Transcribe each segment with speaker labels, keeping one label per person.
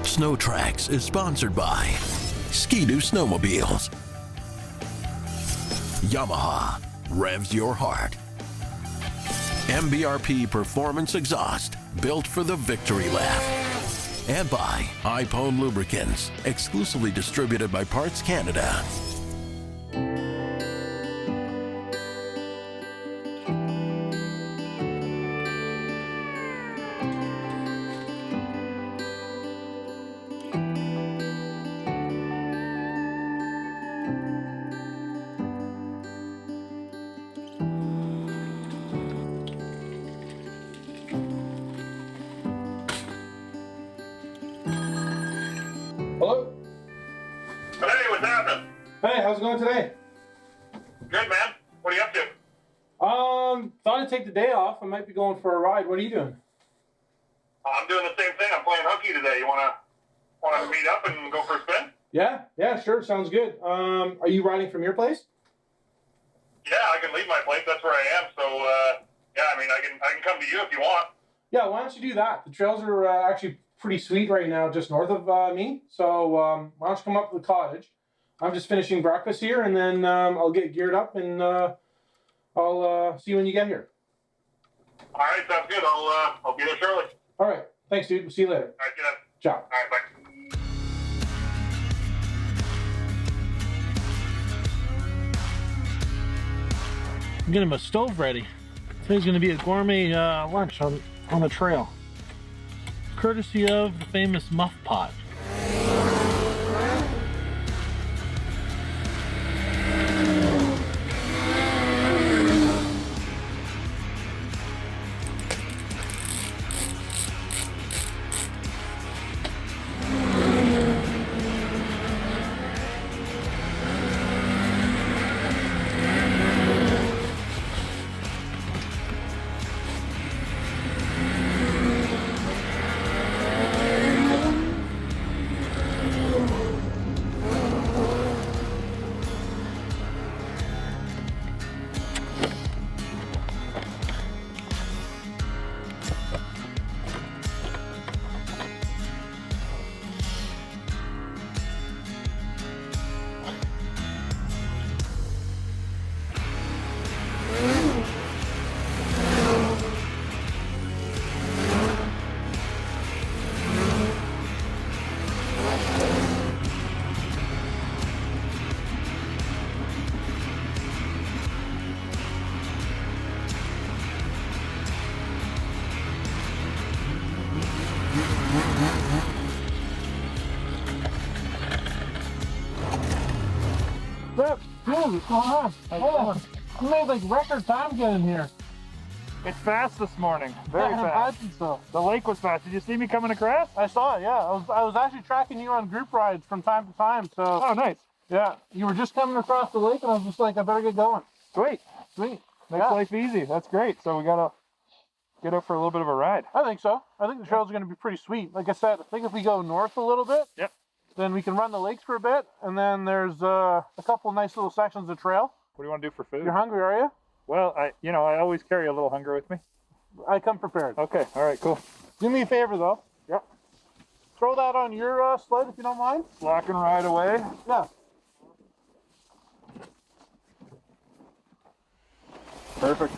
Speaker 1: SNOWTRAX is sponsored by Ski-Doo Snowmobiles, Yamaha, revs your heart, MBRP Performance Exhaust, built for the victory lap, and by iPone Lubricants, exclusively distributed by Parts Canada.
Speaker 2: Hello?
Speaker 3: Hey, what's happening?
Speaker 2: Hey, how's it going today?
Speaker 3: Good, man. What are you up to?
Speaker 2: Thought I'd take the day off. I might be going for a ride. What are you doing?
Speaker 3: I'm doing the same thing. I'm playing hooky today. You wanna meet up and go for a spin?
Speaker 2: Yeah, sure. Sounds good. Are you riding from your place?
Speaker 3: Yeah, I can leave my place. That's where I am. So, yeah, I mean, I can come to you if you want.
Speaker 2: Yeah, why don't you do that? The trails are actually pretty sweet right now, just north of me. So why don't you come up to the cottage? I'm just finishing breakfast here, and then I'll get geared up, and I'll see you when you get here.
Speaker 3: All right, sounds good. I'll be there shortly.
Speaker 2: All right. Thanks, dude. We'll see you later.
Speaker 3: All right, good.
Speaker 2: Ciao.
Speaker 3: All right, bye.
Speaker 4: I'm getting my stove ready. Today's going to be a gourmet lunch on the trail, courtesy of the famous Muff Pot. What's going on? Hold on. You made like record time getting here.
Speaker 5: It's fast this morning. Very
Speaker 4: Yeah, I
Speaker 5: fast.
Speaker 4: imagine so.
Speaker 5: The lake was fast. Did you see me coming across?
Speaker 4: I saw it, yeah. I was actually tracking you on group rides from time to time, so
Speaker 5: Oh, nice.
Speaker 4: yeah. You were just coming across the lake, and I was just like, I better get going.
Speaker 5: Sweet.
Speaker 4: Sweet.
Speaker 5: Makes
Speaker 4: Yeah.
Speaker 5: life easy. That's great. So we gotta get out for a little bit of a ride.
Speaker 4: I think so. I think the trails are going to be pretty sweet. Like I said, I think if we go north a little bit,
Speaker 5: Yep.
Speaker 4: then we can run the lakes for a bit, and then there's a couple nice little sections of trail.
Speaker 5: What do you want to do for food?
Speaker 4: You're hungry, are you?
Speaker 5: Well, I always carry a little hunger with me.
Speaker 4: I come prepared.
Speaker 5: Okay. All right. Cool.
Speaker 4: Do me a favor, though.
Speaker 5: Yep.
Speaker 4: Throw that on your sled if you don't mind.
Speaker 5: Lock and ride away.
Speaker 4: Yeah.
Speaker 5: Perfect.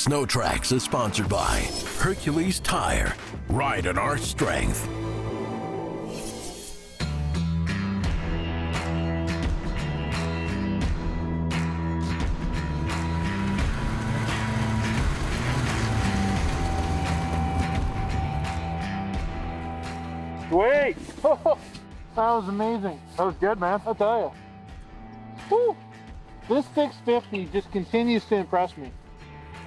Speaker 1: SNOWTRAX is sponsored by Hercules Tire. Ride in our strength.
Speaker 5: Wait! That was amazing. That was good, man. I'll tell you.
Speaker 4: Woo. This 650 just continues to impress me.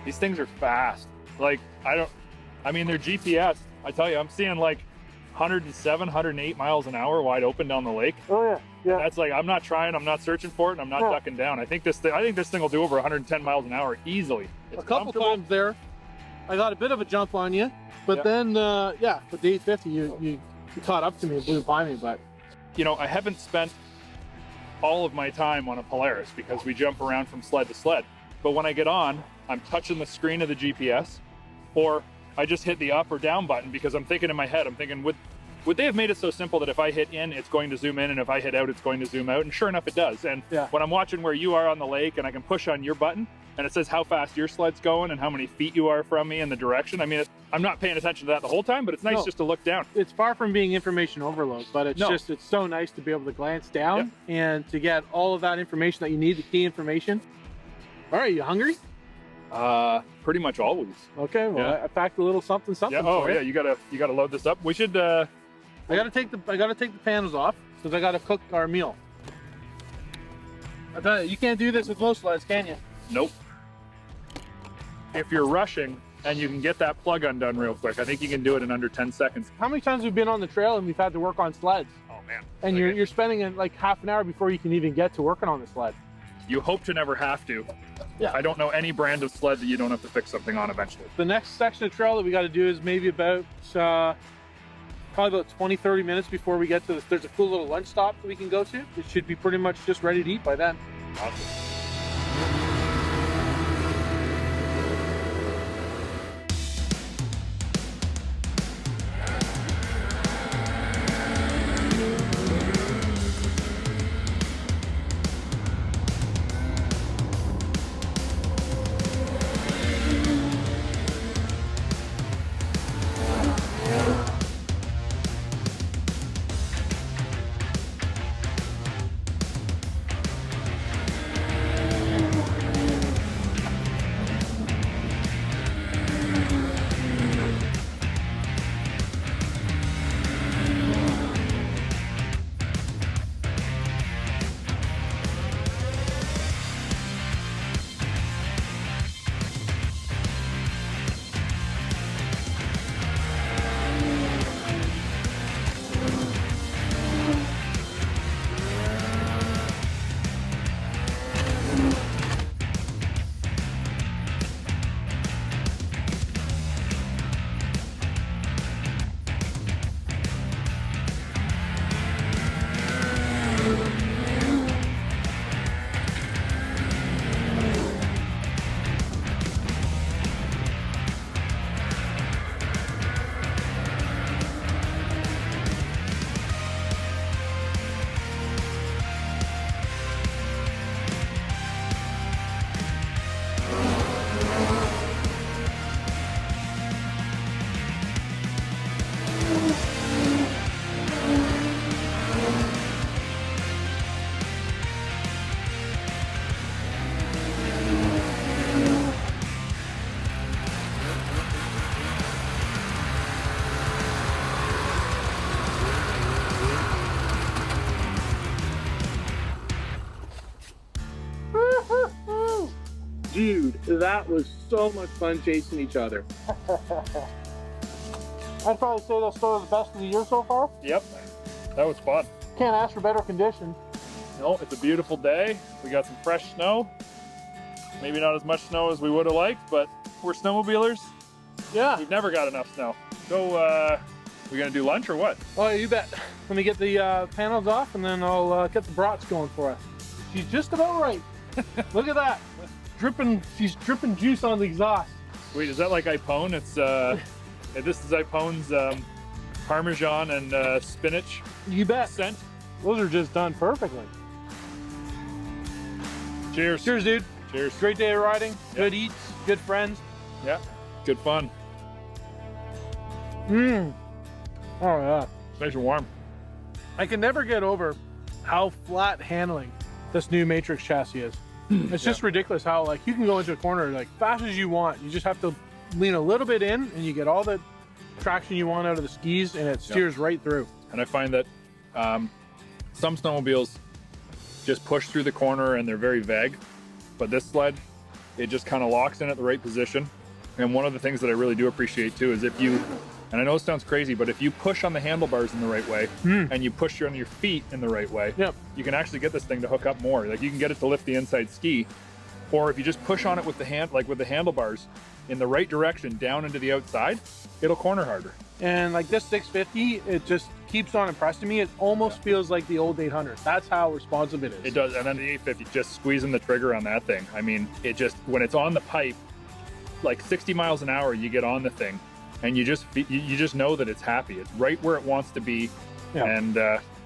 Speaker 5: These things are fast. Like, I mean, they're GPS. I tell you, I'm seeing like 107, 108 miles an hour wide open down the lake.
Speaker 4: Oh yeah, yeah.
Speaker 5: That's like, I'm not trying, I'm not searching for it, and I'm not ducking down. I think this thing will do over 110 miles an hour easily. It's
Speaker 4: a couple times there, I got a bit of a jump on you, but then, yeah, with the 850, you caught up to me and blew by me. But
Speaker 5: you know, I haven't spent all of my time on a Polaris because we jump around from sled to sled. But when I get on, I'm touching the screen of the GPS, or I just hit the up or down button because I'm thinking in my head, I'm thinking, would they have made it so simple that if I hit in, it's going to zoom in, and if I hit out, it's going to zoom out? And sure enough, it does. And when I'm watching where you are on the lake and I can push on your button and it says how fast your sled's going and how many feet you are from me and the direction. I mean, I'm not paying attention to that the whole time, but it's nice just to look down.
Speaker 4: It's far from being information overload, but it's it's so nice to be able to glance down and to get all of that information that you need, the key information. All right, you hungry?
Speaker 5: Pretty much always.
Speaker 4: Okay, well, I packed a little something.
Speaker 5: Yeah. Oh, yeah. You gotta load this up. We should.
Speaker 4: I gotta take the panels off because I gotta cook our meal. I tell you, you can't do this with most sleds, can you?
Speaker 5: Nope. If you're rushing and you can get that plug undone real quick, I think you can do it in under 10 seconds.
Speaker 4: How many times have we been on the trail and we've had to work on sleds?
Speaker 5: Oh man.
Speaker 4: And you're spending like half an hour before you can even get to working on the sled.
Speaker 5: You hope to never have to.
Speaker 4: Yeah.
Speaker 5: I don't know any brand of sled that you don't have to fix something on eventually.
Speaker 4: The next section of trail that we got to do is maybe about probably about 20-30 minutes before we get to this. There's a cool little lunch stop that we can go to. It should be pretty much just ready to eat by then.
Speaker 5: Awesome.
Speaker 4: Dude, that was so much fun chasing each other. I'd probably say that's still the best of the year so far.
Speaker 5: Yep, that was fun.
Speaker 4: Can't ask for better conditions.
Speaker 5: No, it's a beautiful day. We got some fresh snow. Maybe not as much snow as we would have liked, but we're snowmobilers.
Speaker 4: Yeah.
Speaker 5: We've never got enough snow. So, we gonna do lunch or what?
Speaker 4: Oh, you bet. Let me get the panels off and then I'll get the brats going for us. She's just about right. Look at that. She's dripping juice on the exhaust.
Speaker 5: Wait, is that like Ipone? It's this is Ipone's Parmesan and spinach.
Speaker 4: You bet.
Speaker 5: Scent.
Speaker 4: Those are just done perfectly.
Speaker 5: Cheers.
Speaker 4: Cheers, dude.
Speaker 5: Cheers.
Speaker 4: Great day of riding. Good eats. Good friends.
Speaker 5: Yeah, good fun.
Speaker 4: Oh yeah.
Speaker 5: Nice and warm.
Speaker 4: I can never get over how flat handling this new Matrix chassis is. It's just ridiculous how like you can go into a corner like fast as you want. You just have to lean a little bit in and you get all the traction you want out of the skis and it steers right through.
Speaker 5: And I find that some snowmobiles just push through the corner and they're very vague, but this sled, it just kind of locks in at the right position. And one of the things that I really do appreciate too is if you, and I know it sounds crazy, but if you push on the handlebars in the right way and you push on your feet in the right way, you can actually get this thing to hook up more. Like you can get it to lift the inside ski, or if you just push on it with the handlebars in the right direction down into the outside, it'll corner harder.
Speaker 4: And like this 650, it just keeps on impressing me. It almost feels like the old 800. That's how responsive it is.
Speaker 5: It does, and then the 850, just squeezing the trigger on that thing. I mean, it just, when it's on the pipe, like 60 miles an hour, you get on the thing, and you just know that it's happy. It's right where it wants to be, and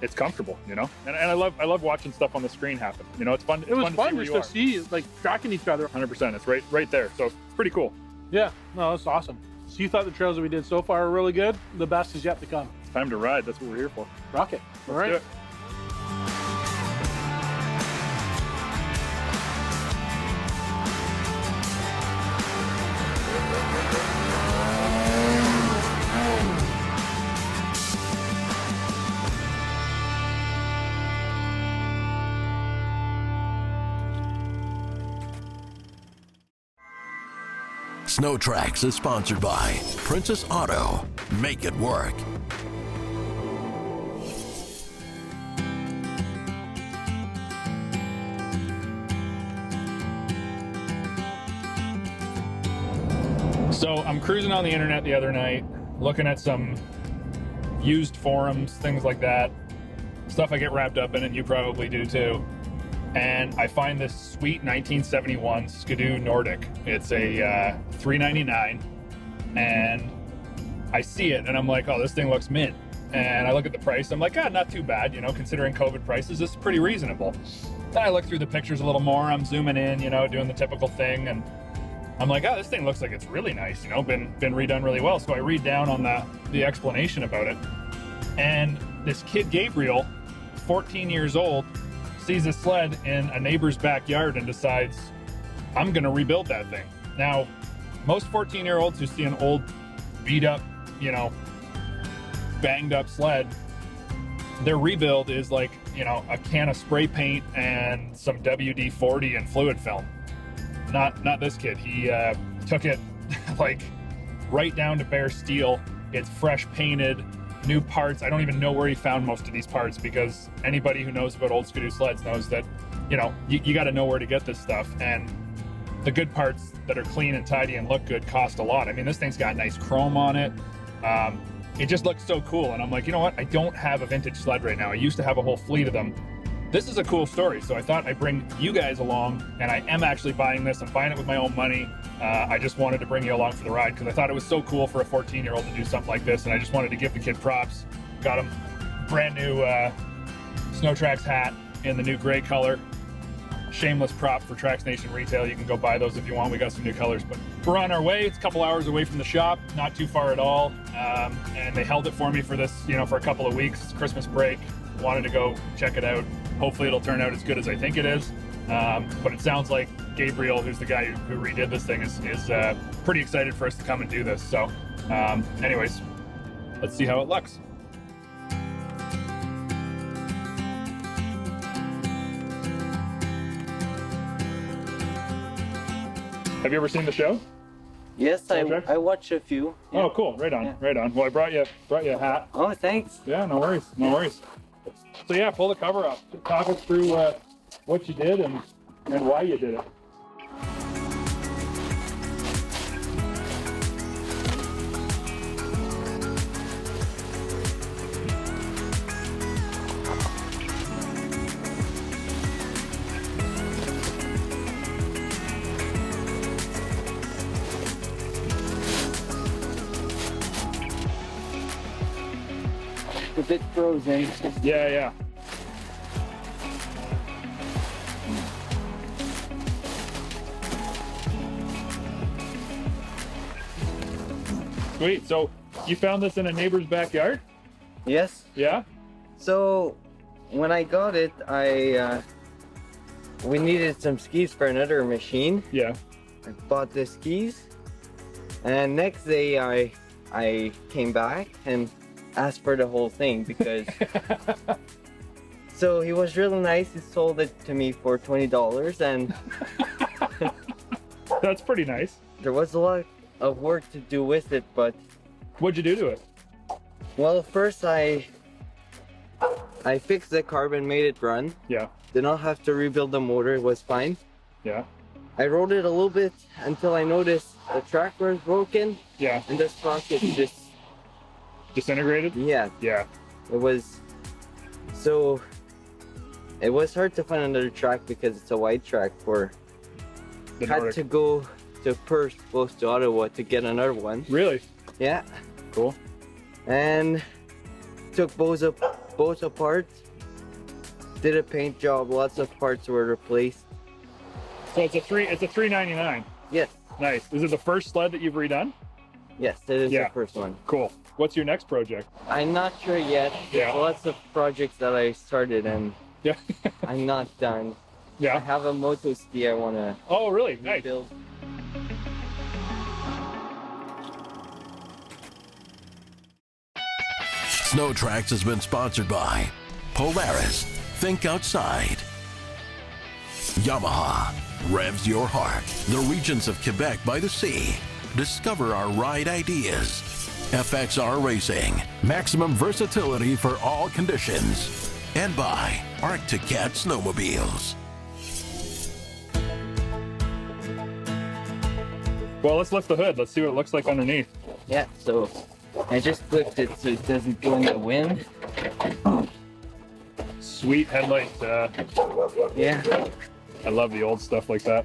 Speaker 5: it's comfortable, you know. And I love watching stuff on the screen happen. You know, it's fun.
Speaker 4: It was fun just to see like tracking each other.
Speaker 5: 100%. It's right there. So it's pretty cool.
Speaker 4: Yeah, no, that's awesome. So you thought the trails that we did so far are really good? The best is yet to come.
Speaker 5: It's time to ride. That's what we're here for.
Speaker 4: Rock it. All right.
Speaker 5: Do it.
Speaker 1: SNOWTRAX is sponsored by Princess Auto. Make it work.
Speaker 5: So I'm cruising on the internet the other night, looking at some used forums, things like that. Stuff I get wrapped up in, and you probably do too. And I find this sweet 1971 Ski-Doo Nordic. It's a $399, and I see it and I'm like, oh, this thing looks mint. And I look at the price, I'm like, not too bad, you know, considering COVID prices, this is pretty reasonable. Then I look through the pictures a little more, I'm zooming in, you know, doing the typical thing, and I'm like, this thing looks like it's really nice, you know, been redone really well. So I read down on the explanation about it, and this kid Gabriel, 14 years old, sees a sled in a neighbor's backyard and decides, I'm gonna rebuild that thing. Now, most 14-year-olds who see an old, beat up, you know, banged up sled, their rebuild is like, you know, a can of spray paint and some WD-40 and fluid film. Not this kid. He took it like right down to bare steel. It's fresh painted, new parts. I don't even know where he found most of these parts, because anybody who knows about old Ski-Doo sleds knows that, you know, you got to know where to get this stuff. And the good parts that are clean and tidy and look good cost a lot. I mean, this thing's got nice chrome on it. It just looks so cool. And I'm like, you know what? I don't have a vintage sled right now. I used to have a whole fleet of them. This is a cool story, so I thought I'd bring you guys along, and I am actually buying this. I'm buying it with my own money. I just wanted to bring you along for the ride because I thought it was so cool for a 14-year-old to do something like this, and I just wanted to give the kid props. Got him brand new SNOWTRAX hat in the new gray color. Shameless prop for Trax Nation retail. You can go buy those if you want. We got some new colors, but we're on our way. It's a couple hours away from the shop, not too far at all. And they held it for me for this, you know, for a couple of weeks. It's Christmas break. Wanted to go check it out. Hopefully it'll turn out as good as I think it is. But it sounds like Gabriel, who's the guy who redid this thing, is pretty excited for us to come and do this. So anyways, let's see how it looks. Have you ever seen the show?
Speaker 6: Yes, I watch a few. Yeah.
Speaker 5: Oh, cool. Right on, yeah. Right on. Well, I brought you a hat.
Speaker 6: Oh, thanks.
Speaker 5: Yeah, no worries, no worries. So yeah, pull the cover up. Talk us through what you did and why you did it.
Speaker 6: A bit frozen.
Speaker 5: Yeah. Sweet. So you found this in a neighbor's backyard?
Speaker 6: Yes.
Speaker 5: Yeah?
Speaker 6: So when I got it, we needed some skis for another machine.
Speaker 5: Yeah.
Speaker 6: I bought the skis, and next day I came back and asked for the whole thing because so he was really nice. He sold it to me for $20, and
Speaker 5: That's pretty nice.
Speaker 6: there was a lot of work to do with it, but
Speaker 5: What'd you do to it?
Speaker 6: well, first I fixed the carbon, made it run.
Speaker 5: Yeah.
Speaker 6: Did not have to rebuild the motor, it was fine.
Speaker 5: Yeah.
Speaker 6: I rode it a little bit until I noticed the track was broken
Speaker 5: Yeah.
Speaker 6: and the sprocket just,
Speaker 5: Disintegrated?
Speaker 6: yeah,
Speaker 5: Yeah.
Speaker 6: it was, so it was hard to find another track because it's a wide track for,
Speaker 5: The
Speaker 6: had
Speaker 5: Nordic.
Speaker 6: to go to Perth, close to Ottawa to get another one.
Speaker 5: Really?
Speaker 6: Yeah,
Speaker 5: Cool.
Speaker 6: and took both apart, did a paint job, lots of parts were replaced.
Speaker 5: So it's a $399.
Speaker 6: Yes,
Speaker 5: Nice. Is it the first sled that you've redone?
Speaker 6: yes, it is
Speaker 5: Yeah.
Speaker 6: the first one.
Speaker 5: Cool. What's your next project?
Speaker 6: I'm not sure yet.
Speaker 5: Yeah.
Speaker 6: There's lots of projects that I started and
Speaker 5: Yeah.
Speaker 6: I'm not done. I
Speaker 5: Yeah.
Speaker 6: have a moto ski I want to
Speaker 5: Oh, really? Nice.
Speaker 6: build.
Speaker 1: SNOWTRAX has been sponsored by Polaris, think outside. Yamaha, revs your heart. The regions of Quebec by the sea. Discover our ride ideas. FXR Racing, maximum versatility for all conditions. And by Arctic Cat Snowmobiles.
Speaker 5: Well, let's lift the hood. Let's see what it looks like underneath.
Speaker 6: Yeah, so I just flipped it so it doesn't go in the wind.
Speaker 5: Sweet headlight.
Speaker 6: Yeah,
Speaker 5: I love the old stuff like that.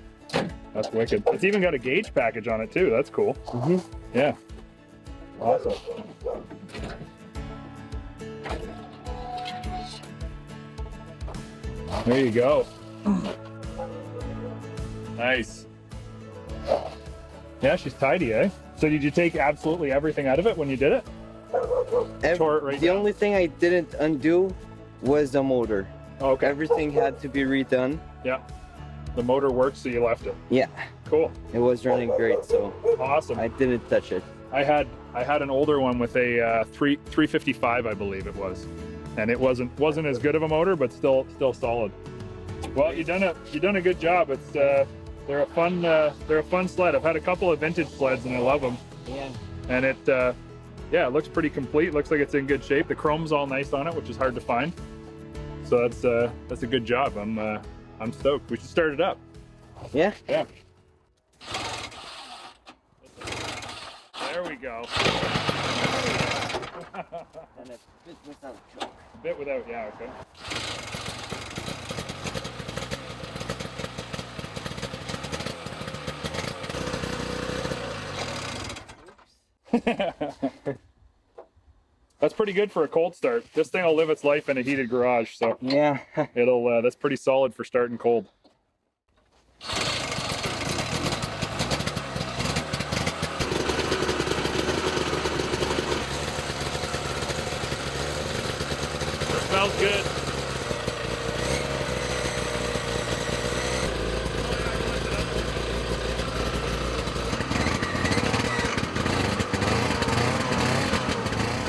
Speaker 5: That's wicked. It's even got a gauge package on it too. That's cool.
Speaker 6: mm-hmm.
Speaker 5: Yeah. Awesome. There you go. Nice. Yeah, she's tidy, eh? So did you take absolutely everything out of it when you did it? Tore it right
Speaker 6: The
Speaker 5: down?
Speaker 6: only thing I didn't undo was the motor.
Speaker 5: Okay.
Speaker 6: Everything had to be redone.
Speaker 5: Yeah. The motor works, so you left it.
Speaker 6: Yeah,
Speaker 5: Cool.
Speaker 6: it was running great, so
Speaker 5: Awesome.
Speaker 6: I didn't touch it.
Speaker 5: I had an older one with a 355, I believe it was, and it wasn't as good of a motor, but still solid. Well, you done a good job. It's they're a fun sled. I've had a couple of vintage sleds and I love them.
Speaker 6: Yeah.
Speaker 5: And it it looks pretty complete. Looks like it's in good shape. The chrome's all nice on it, which is hard to find. So that's a good job. I'm stoked. We should start it up.
Speaker 6: Yeah.
Speaker 5: Yeah. There we go.
Speaker 6: And a bit without choke.
Speaker 5: Bit without, yeah, okay. That's pretty good for a cold start. This thing will live its life in a heated garage, so
Speaker 6: Yeah.
Speaker 5: it'll that's pretty solid for starting cold. Smells good.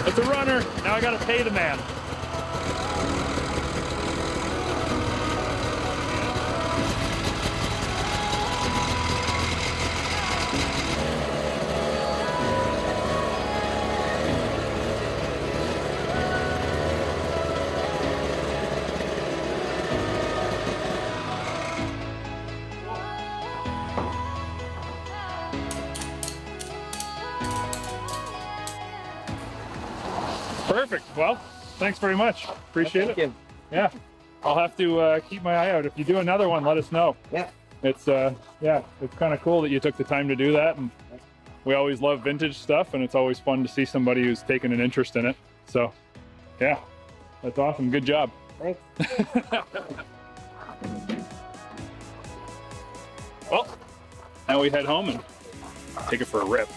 Speaker 5: It's a runner. Now I gotta pay the man. Perfect. Well, thanks very much. Appreciate
Speaker 6: Thank
Speaker 5: it.
Speaker 6: you.
Speaker 5: Yeah. I'll have to keep my eye out. If you do another one, let us know.
Speaker 6: Yeah.
Speaker 5: It's it's kind of cool that you took the time to do that, and we always love vintage stuff, and it's always fun to see somebody who's taken an interest in it. So, yeah, that's awesome. Good job.
Speaker 6: Thanks.
Speaker 5: Well, now we head home and take it for a rip.